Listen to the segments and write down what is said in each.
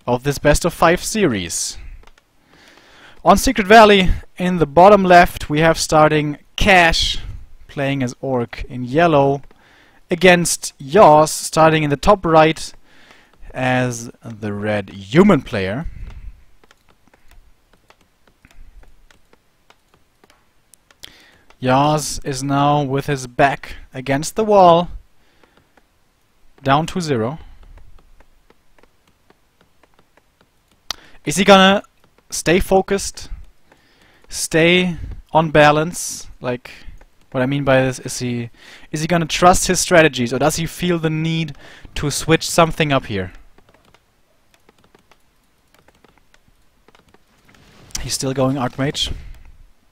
of this best of 5 series. On Secret Valley, in the bottom left, we have starting Cash, playing as Orc in yellow, against yAwS, starting in the top right as the red human player. yAwS is now with his back against the wall, down to 0. Is he gonna stay focused, stay on balance? Like, what I mean by this, is he gonna trust his strategies, or does he feel the need to switch something up here? He's still going Archmage.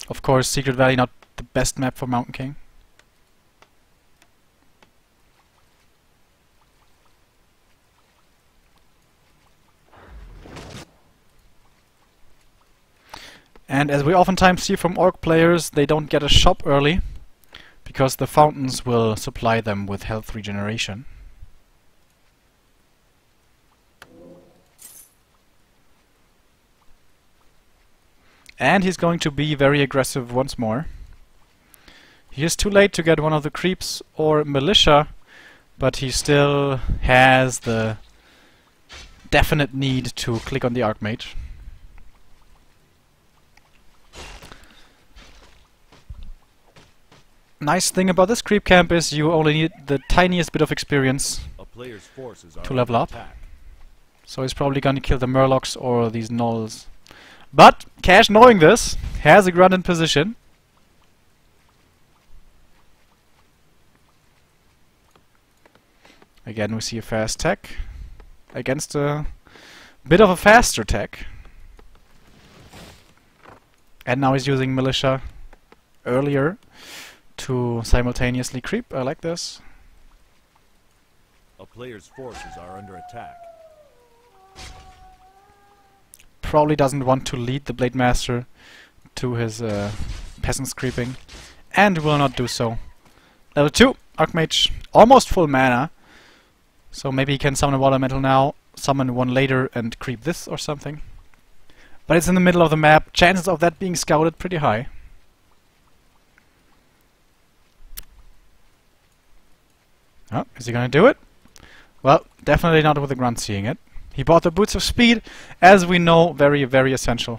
Of course, Secret Valley not the best map for Mountain King. And as we oftentimes see from Orc players, they don't get a shop early, because the fountains will supply them with health regeneration. And he's going to be very aggressive once more. He is too late to get one of the creeps or militia, but he still has the definite need to click on the Archmage. Nice thing about this creep camp is you only need the tiniest bit of experience to level up. So he's probably gonna kill the Murlocs or these Gnolls. But Cash, knowing this, has a grunt in position. Again, we see a fast tech against a bit of a faster tech. And now he's using militia earlier to simultaneously creep. I like this. A player's forces are under attack. Probably doesn't want to lead the Blade Master to his peasants creeping, and will not do so. Level 2, Archmage, almost full mana, so maybe he can summon a Water Elemental now, summon one later, and creep this or something. But it's in the middle of the map, chances of that being scouted pretty high. Oh, is he gonna do it? Well, definitely not with the grunt seeing it. He bought the Boots of Speed, as we know, very, very essential.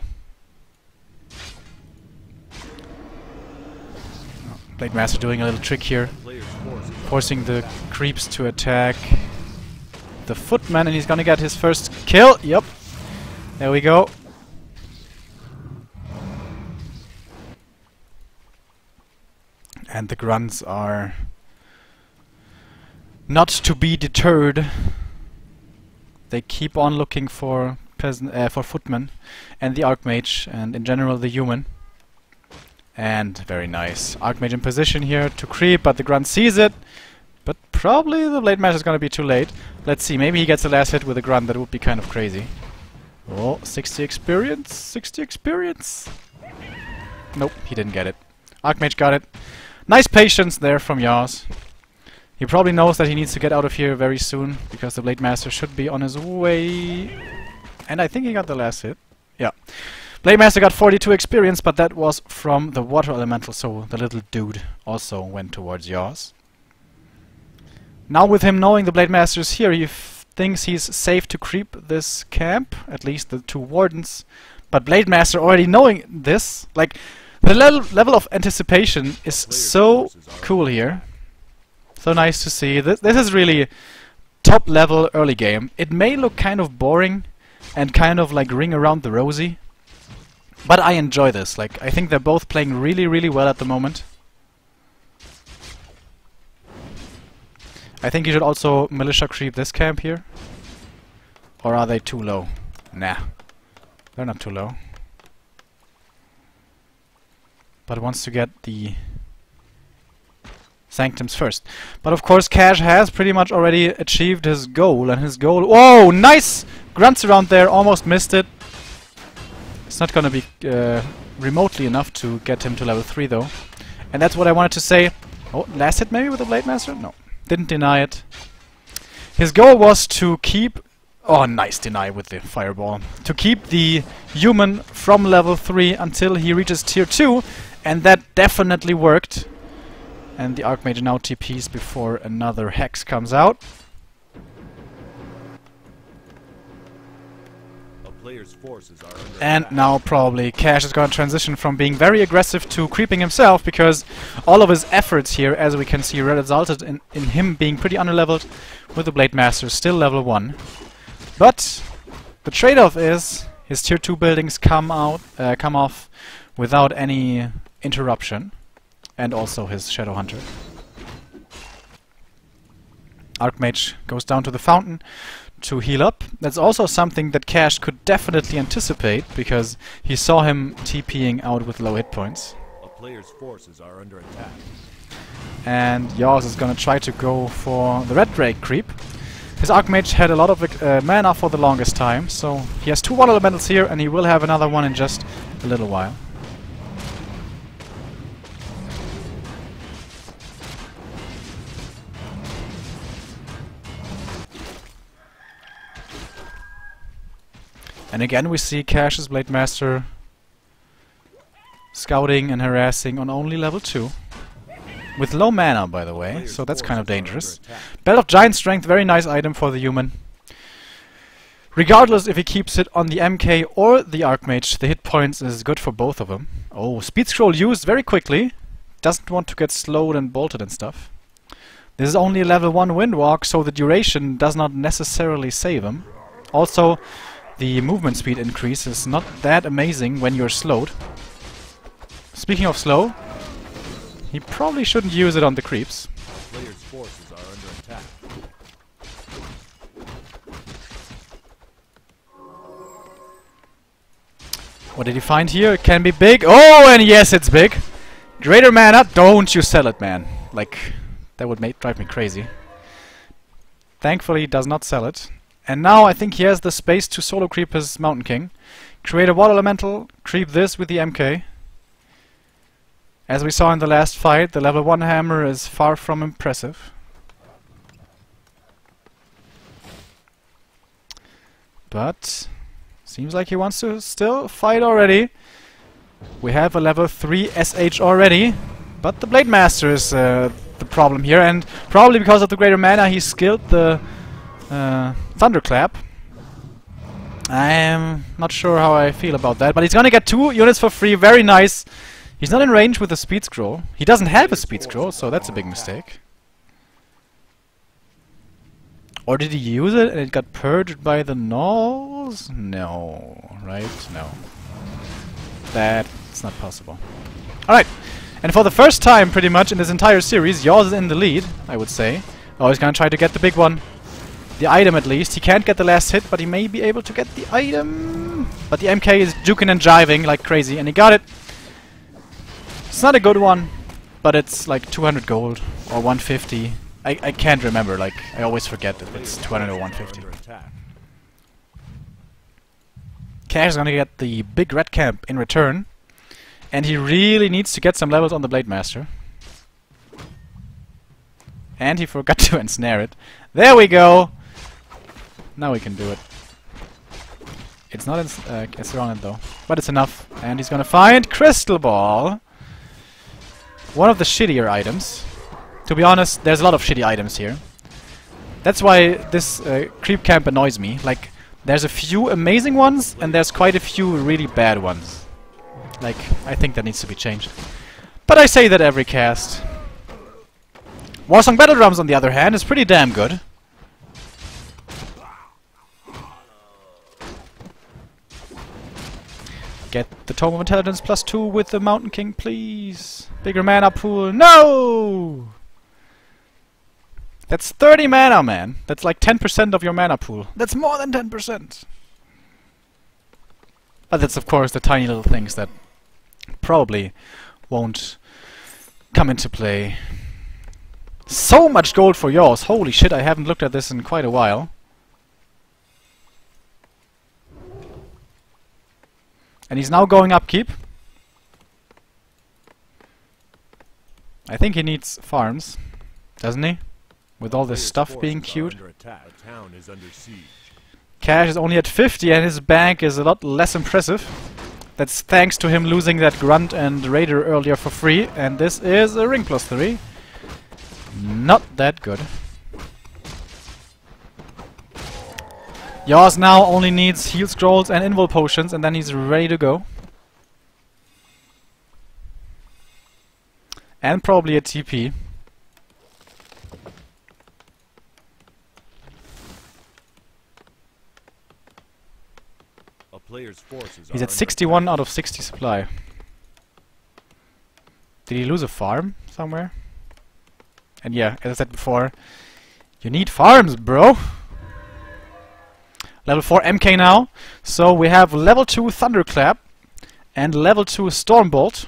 Oh, Blade Master doing a little trick here, forcing the creeps to attack the Footman, and he's gonna get his first kill. Yep, there we go. And the grunts are not to be deterred. They keep on looking for footmen and the Archmage, and in general the human. And very nice. Archmage in position here to creep, but the grunt sees it. But probably the Blade Master is going to be too late. Let's see, maybe he gets the last hit with a grunt. That would be kind of crazy. Oh, 60 experience, 60 experience. Nope, he didn't get it. Archmage got it. Nice patience there from yAwS. He probably knows that he needs to get out of here very soon, because the Blade Master should be on his way. And I think he got the last hit. Yeah. Blade Master got 42 experience, but that was from the Water Elemental, so the little dude also went towards yAwS. Now with him knowing the Blade Master is here, he thinks he's safe to creep this camp, at least the 2 Wardens. But Blade Master already knowing this, like, the level of anticipation is so cool here. So nice to see. This is really top level early game. It may look kind of boring and kind of like Ring Around the Rosie, but I enjoy this. Like, I think they're both playing really, really well at the moment. I think you should also militia creep this camp here. Or are they too low? Nah, they're not too low. But wants to get the Sanctums first. But of course Cash has pretty much already achieved his goal, and his goal... Whoa! Nice! Grunts around there, almost missed it. It's not gonna be remotely enough to get him to level 3 though. And that's what I wanted to say. Oh, last hit maybe with the Blade Master? No. Didn't deny it. His goal was to keep Oh, nice deny with the fireball. To keep the human from level 3 until he reaches tier 2. And that definitely worked. And the Archmage now TPs before another Hex comes out. A player's forces are under And attack. now probably Cash is going to transition from being very aggressive to creeping himself, because all of his efforts here, as we can see, resulted in him being pretty underleveled, with the Blade Master still level 1. But the trade-off is his tier 2 buildings come off without any interruption, and also his Shadow Hunter. Archmage goes down to the fountain to heal up. That's also something that Cash could definitely anticipate, because he saw him TPing out with low hit points. A player's forces are under attack. And yAwS is gonna try to go for the Red Drake creep. His Archmage had a lot of mana for the longest time, so he has 2 Water Elementals here, and he will have another one in just a little while. And again we see Cash's Blade Master scouting and harassing on only level 2. With low mana, by the way, so that's kind of dangerous. Belt of Giant Strength, very nice item for the human. Regardless if he keeps it on the MK or the Archmage, the hit points is good for both of them. Oh, Speed Scroll used very quickly. Doesn't want to get slowed and bolted and stuff. This is only a level 1 Windwalk, so the duration does not necessarily save him. Also, the movement speed increase is not that amazing when you're slowed. Speaking of slow, he probably shouldn't use it on the creeps. Player's forces are under attack. What did he find here? It can be big. Oh, and yes, it's big. Greater mana. Don't you sell it, man. Like, that would drive me crazy. Thankfully, he does not sell it. And now I think he has the space to solo creep his Mountain King. Create a Water Elemental, creep this with the MK. As we saw in the last fight, the level 1 hammer is far from impressive. But seems like he wants to still fight already. We have a level 3 SH already, but the Blade Master is the problem here, and probably because of the greater mana he skilled the Thunderclap. I am not sure how I feel about that, but he's gonna get 2 units for free, very nice. He's not in range with the Speed Scroll. He doesn't have a Speed Scroll, so that's a big mistake. Or did he use it and it got purged by the Gnolls? No, right? No. That's not possible. Alright, and for the first time pretty much in this entire series, yAwS is in the lead, I would say. Oh, he's gonna try to get the big one. The item at least. He can't get the last hit, but he may be able to get the item. But the MK is juking and jiving like crazy, and he got it. It's not a good one, but it's like 200 gold or 150. I can't remember, like, I always forget if it's 200 or 150. Cash is gonna get the big red camp in return, and he really needs to get some levels on the Blade Master. And he forgot to ensnare it. There we go! Now we can do it. It's not surrounded though, but it's enough. And he's gonna find Crystal Ball. One of the shittier items. To be honest, there's a lot of shitty items here. That's why this creep camp annoys me. Like, there's a few amazing ones, and there's quite a few really bad ones. Like, I think that needs to be changed. But I say that every cast. Warsong Battle Drums, on the other hand, is pretty damn good. Get the Tome of Intelligence +2 with the Mountain King, please. Bigger mana pool. No! That's 30 mana, man. That's like 10% of your mana pool. That's more than 10%. But that's, of course, the tiny little things that probably won't come into play. So much gold for yAwS. Holy shit, I haven't looked at this in quite a while. And he's now going upkeep. I think he needs farms, doesn't he? With all this stuff being queued. Cash is only at 50 and his bank is a lot less impressive. That's thanks to him losing that Grunt and Raider earlier for free. And this is a ring +3. Not that good. yAwS now only needs heal scrolls and invul potions and then he's ready to go. And probably a TP. A player's forces He's are at under 61 attack. out of 60 supply. Did he lose a farm somewhere? And yeah, as I said before, you need farms, bro! Level 4 MK now. So we have level 2 Thunderclap and level 2 Stormbolt.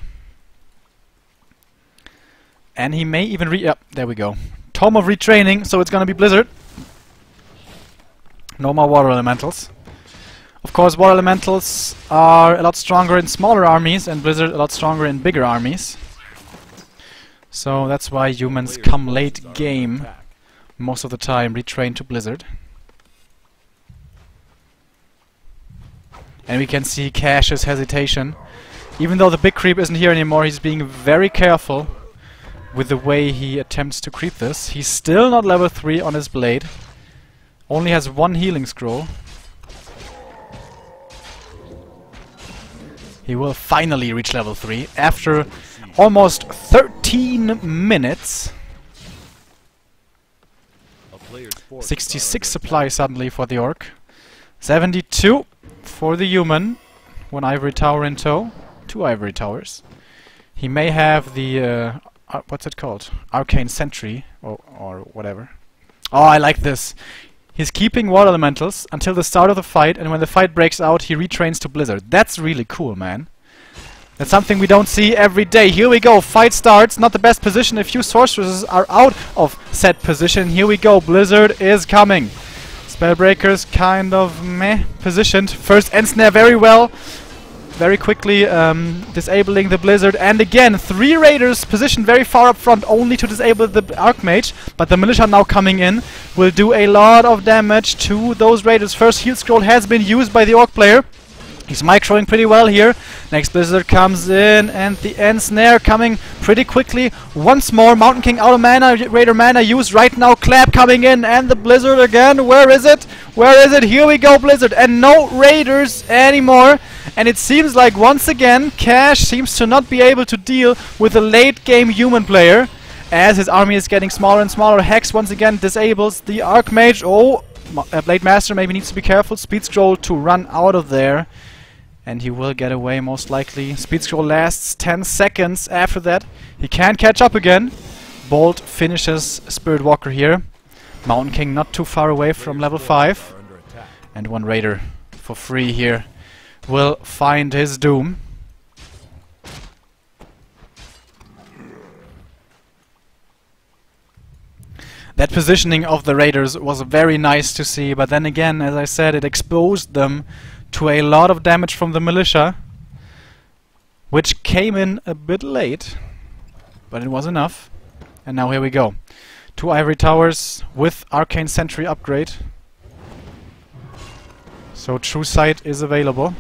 And he may even yep, there we go. Tome of Retraining, so it's gonna be Blizzard. No more Water Elementals. Of course, Water Elementals are a lot stronger in smaller armies and Blizzard a lot stronger in bigger armies. So that's why humans Player's come forces late are under game, attack. most of the time retrain to Blizzard. And we can see Cash's hesitation. Even though the big creep isn't here anymore, he's being very careful with the way he attempts to creep this. He's still not level 3 on his blade. Only has 1 healing scroll. He will finally reach level 3 after almost 13 minutes. A player's forces are 66 under supply suddenly for the orc. 72 for the human. 1 ivory tower in tow. 2 ivory towers. He may have the what's it called? Arcane Sentry or whatever. Oh, I like this. He's keeping Water Elementals until the start of the fight, and when the fight breaks out, he retrains to Blizzard. That's really cool, man. That's something we don't see every day. Here we go. Fight starts. Not the best position. A few sorceresses are out of set position. Here we go. Blizzard is coming. Spellbreaker's kind of meh positioned. First Ensnare very well. Very quickly disabling the Blizzard. And again, 3 Raiders positioned very far up front only to disable the Archmage. But the Militia now coming in will do a lot of damage to those Raiders. First heal scroll has been used by the Orc player. He's microing pretty well here. Next Blizzard comes in and the Ensnare coming pretty quickly. Once more, Mountain King out of mana, Raider mana used right now. Clap coming in and the Blizzard again. Where is it? Where is it? Here we go, Blizzard. And no Raiders anymore. And it seems like once again, Cash seems to not be able to deal with a late game human player. As his army is getting smaller and smaller. Hex once again disables the Archmage. Oh, Blade Master maybe needs to be careful. Speed Scroll to run out of there. And he will get away most likely. Speed Scroll lasts 10 seconds after that. He can't catch up again. Bolt finishes Spirit Walker here. Mountain King not too far away from level 5. are under attack. And 1 Raider for free here will find his doom. That positioning of the Raiders was very nice to see, but then again, as I said, it exposed them to a lot of damage from the Militia, which came in a bit late, but it was enough. And now here we go. 2 Ivory Towers with Arcane Sentry upgrade. So True Sight is available.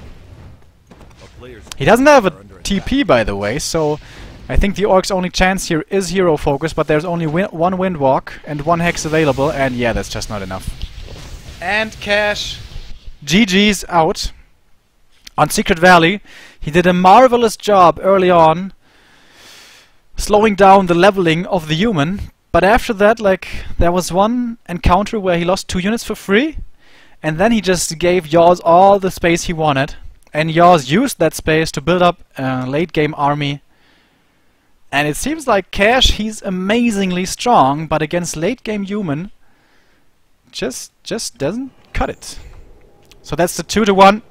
A player's He doesn't have a are under TP, by the way, so I think the Orc's only chance here is Hero Focus, but there's only 1 Windwalk and 1 Hex available, and yeah, that's just not enough. And Cash, GG's out. On Secret Valley, he did a marvelous job early on slowing down the leveling of the human, but after that, like, there was 1 encounter where he lost 2 units for free, and then he just gave yAwS all the space he wanted, and yAwS used that space to build up a late game army. And it seems like Cash, he's amazingly strong, but against late game human, just doesn't cut it. So that's the 2-1